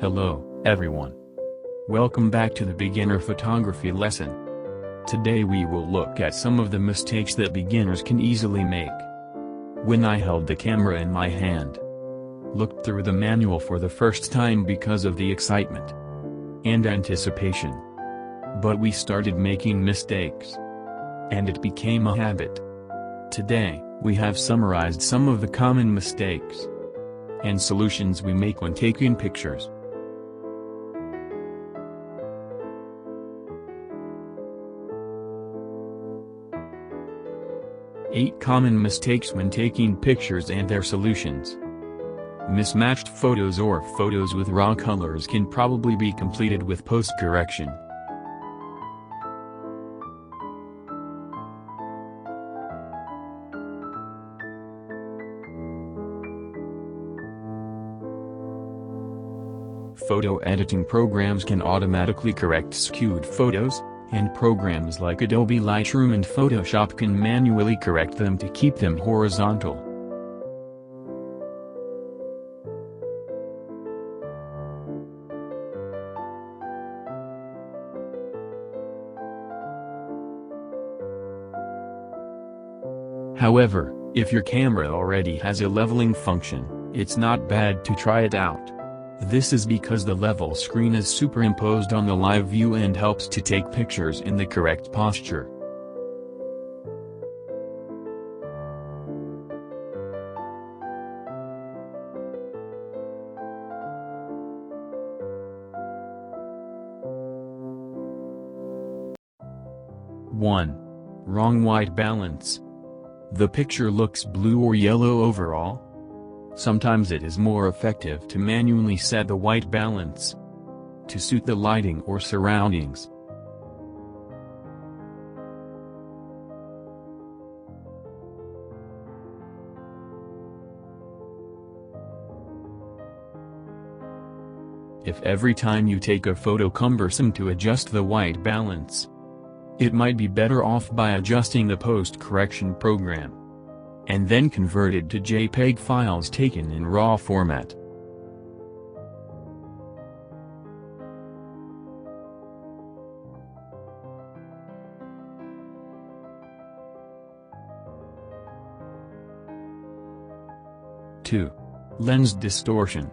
Hello, everyone. Welcome back to the beginner photography lesson. Today we will look at some of the mistakes that beginners can easily make. When I held the camera in my hand, looked through the manual for the first time because of the excitement and anticipation. But we started making mistakes, and it became a habit. Today, we have summarized some of the common mistakes and solutions we make when taking pictures. Eight common mistakes when taking pictures and their solutions. Mismatched photos or photos with raw colors can probably be completed with post-correction. Photo editing programs can automatically correct skewed photos, and programs like Adobe Lightroom and Photoshop can manually correct them to keep them horizontal. However, if your camera already has a leveling function, it's not bad to try it out. This is because the level screen is superimposed on the live view and helps to take pictures in the correct posture. One. Wrong white balance. The picture looks blue or yellow overall. Sometimes it is more effective to manually set the white balance to suit the lighting or surroundings. If every time you take a photo cumbersome to adjust the white balance, it might be better off by adjusting the post-correction program and then converted to JPEG files taken in RAW format. Two. Lens distortion.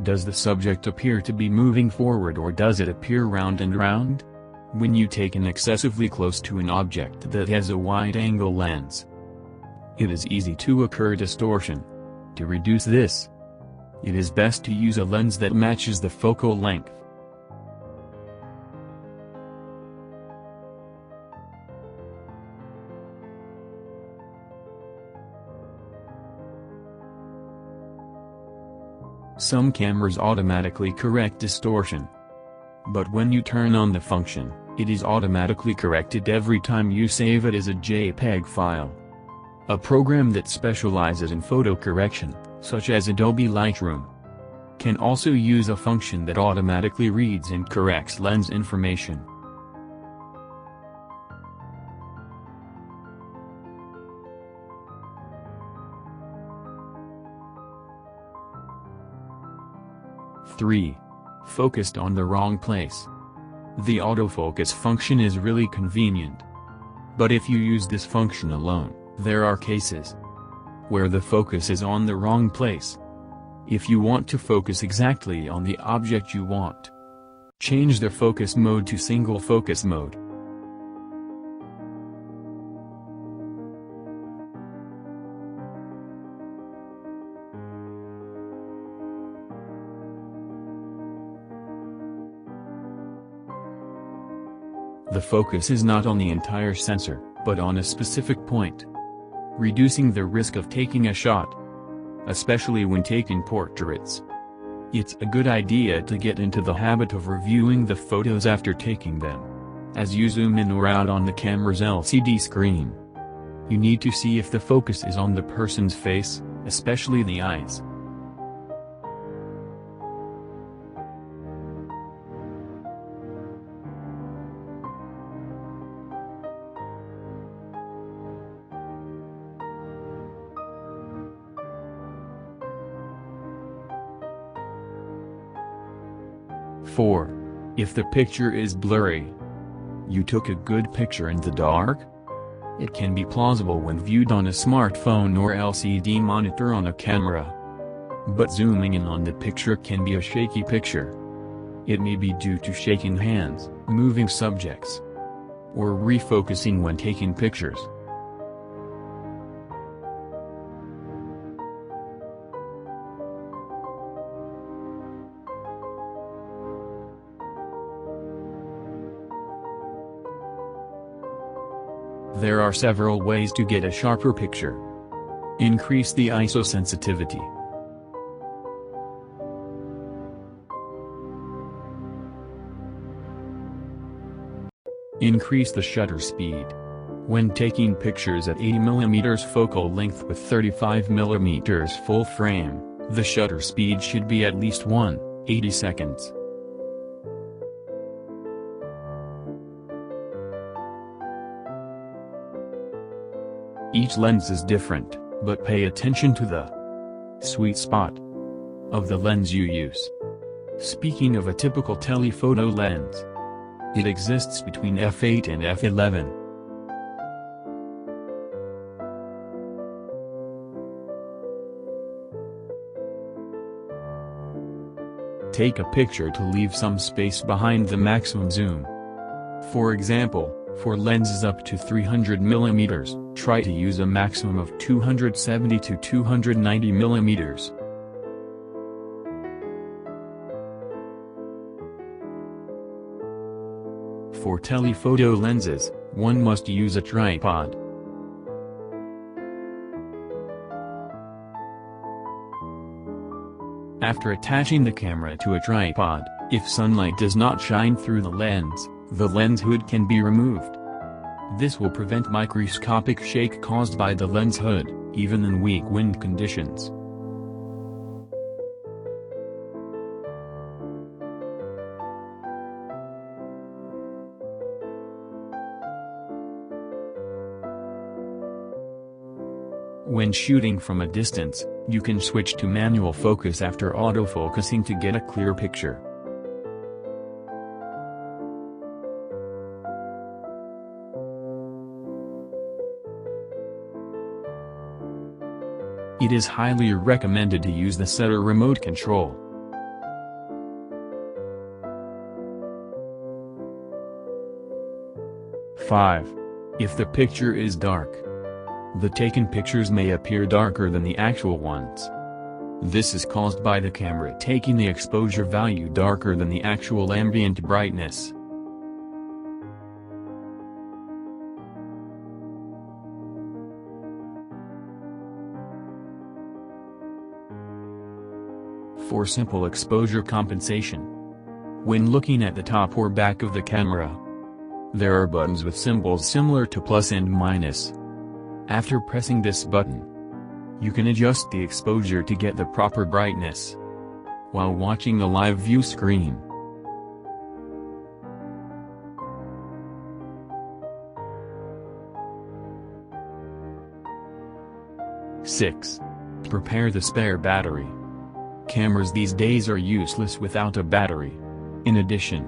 Does the subject appear to be moving forward or does it appear round and round? When you take an excessively close to an object that has a wide-angle lens, it is easy to occur distortion. To reduce this, it is best to use a lens that matches the focal length. Some cameras automatically correct distortion, but when you turn on the function, it is automatically corrected every time you save it as a JPEG file. A program that specializes in photo correction, such as Adobe Lightroom, can also use a function that automatically reads and corrects lens information. Three. Focused on the wrong place. The autofocus function is really convenient, but if you use this function alone, there are cases where the focus is on the wrong place. If you want to focus exactly on the object you want, change the focus mode to single focus mode. The focus is not on the entire sensor, but on a specific point, reducing the risk of taking a shot, especially when taking portraits. It's a good idea to get into the habit of reviewing the photos after taking them. As you zoom in or out on the camera's LCD screen, you need to see if the focus is on the person's face, especially the eyes. 4. If the picture is blurry. You took a good picture in the dark? It can be plausible when viewed on a smartphone or LCD monitor on a camera. But zooming in on the picture can be a shaky picture. It may be due to shaking hands, moving subjects, or refocusing when taking pictures. There are several ways to get a sharper picture. Increase the ISO sensitivity. Increase the shutter speed. When taking pictures at 80mm focal length with 35mm full frame, the shutter speed should be at least 1/80 seconds. Each lens is different, but pay attention to the sweet spot of the lens you use. Speaking of a typical telephoto lens, it exists between f8 and f11. Take a picture to leave some space behind the maximum zoom. For example, for lenses up to 300mm, try to use a maximum of 270 to 290mm. For telephoto lenses, one must use a tripod. After attaching the camera to a tripod, if sunlight does not shine through the lens hood can be removed. This will prevent microscopic shake caused by the lens hood, even in weak wind conditions. When shooting from a distance, you can switch to manual focus after autofocusing to get a clear picture. It is highly recommended to use the shutter remote control. If the picture is dark. The taken pictures may appear darker than the actual ones. This is caused by the camera taking the exposure value darker than the actual ambient brightness. For simple exposure compensation. When looking at the top or back of the camera, there are buttons with symbols similar to plus and minus. After pressing this button, you can adjust the exposure to get the proper brightness while watching the live view screen. Prepare the spare battery. Cameras these days are useless without a battery. In addition,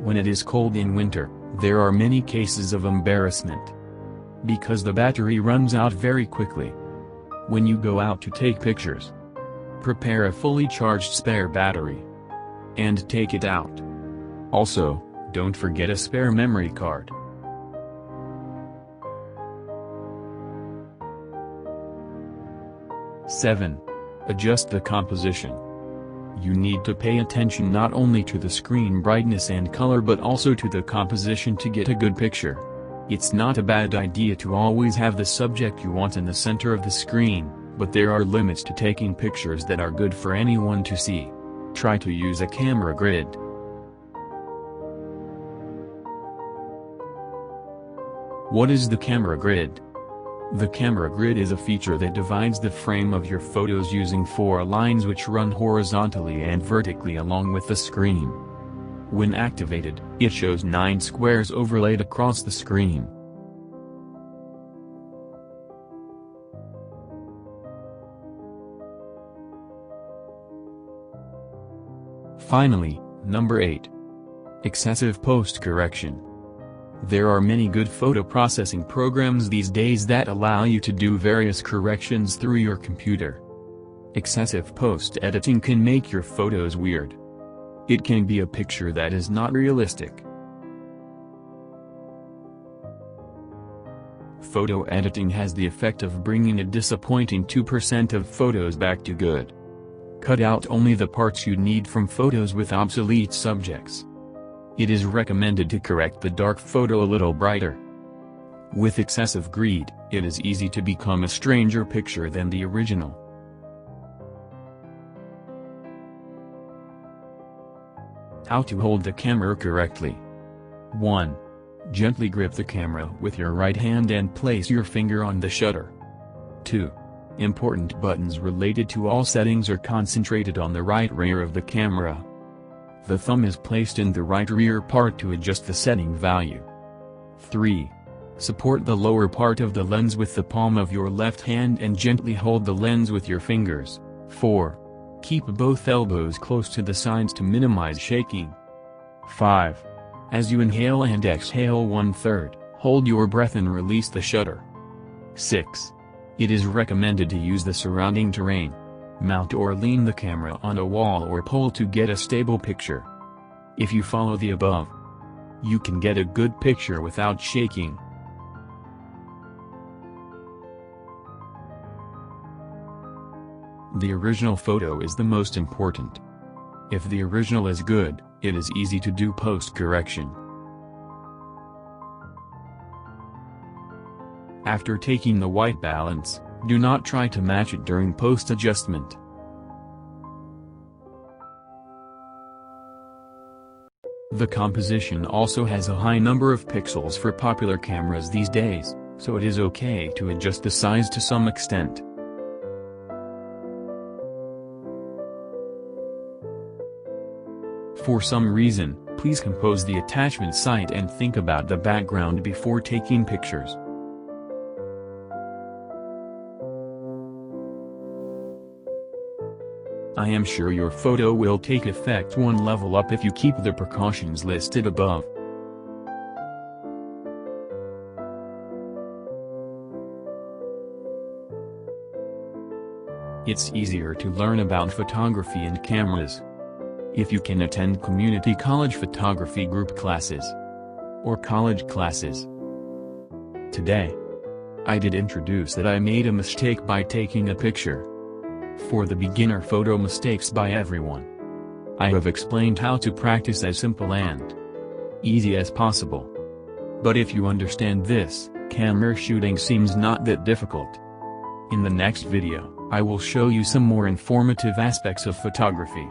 when it is cold in winter, there are many cases of embarrassment, because the battery runs out very quickly. When you go out to take pictures, prepare a fully charged spare battery and take it out. Also, don't forget a spare memory card. Adjust the composition. You need to pay attention not only to the screen brightness and color but also to the composition to get a good picture. It's not a bad idea to always have the subject you want in the center of the screen, but there are limits to taking pictures that are good for anyone to see. Try to use a camera grid. What is the camera grid? The camera grid is a feature that divides the frame of your photos using 4 lines which run horizontally and vertically along with the screen. When activated, it shows 9 squares overlaid across the screen. Finally, Number 8. Excessive post-correction. There are many good photo processing programs these days that allow you to do various corrections through your computer. Excessive post-editing can make your photos weird. It can be a picture that is not realistic. Photo editing has the effect of bringing a disappointing 2% of photos back to good. Cut out only the parts you need from photos with obsolete subjects. It is recommended to correct the dark photo a little brighter. With excessive greed, it is easy to become a stranger picture than the original. How to hold the camera correctly. 1. Gently grip the camera with your right hand and place your finger on the shutter. 2. Important buttons related to all settings are concentrated on the right rear of the camera. The thumb is placed in the right rear part to adjust the setting value. 3. Support the lower part of the lens with the palm of your left hand and gently hold the lens with your fingers. 4. Keep both elbows close to the sides to minimize shaking. 5. As you inhale and exhale 1/3, hold your breath and release the shutter. 6. It is recommended to use the surrounding terrain. Mount or lean the camera on a wall or pole to get a stable picture. If you follow the above, you can get a good picture without shaking. The original photo is the most important. If the original is good, it is easy to do post-correction. After taking the white balance, do not try to match it during post-adjustment. The composition also has a high number of pixels for popular cameras these days, so it is okay to adjust the size to some extent. For some reason, please compose the attachment site and think about the background before taking pictures. I am sure your photo will take effect one level up if you keep the precautions listed above. It's easier to learn about photography and cameras if you can attend community college photography group classes or college classes. Today, I did introduce that I made a mistake by taking a picture. For the beginner photo mistakes by everyone, I have explained how to practice as simple and easy as possible. But if you understand this, camera shooting seems not that difficult. In the next video, I will show you some more informative aspects of photography.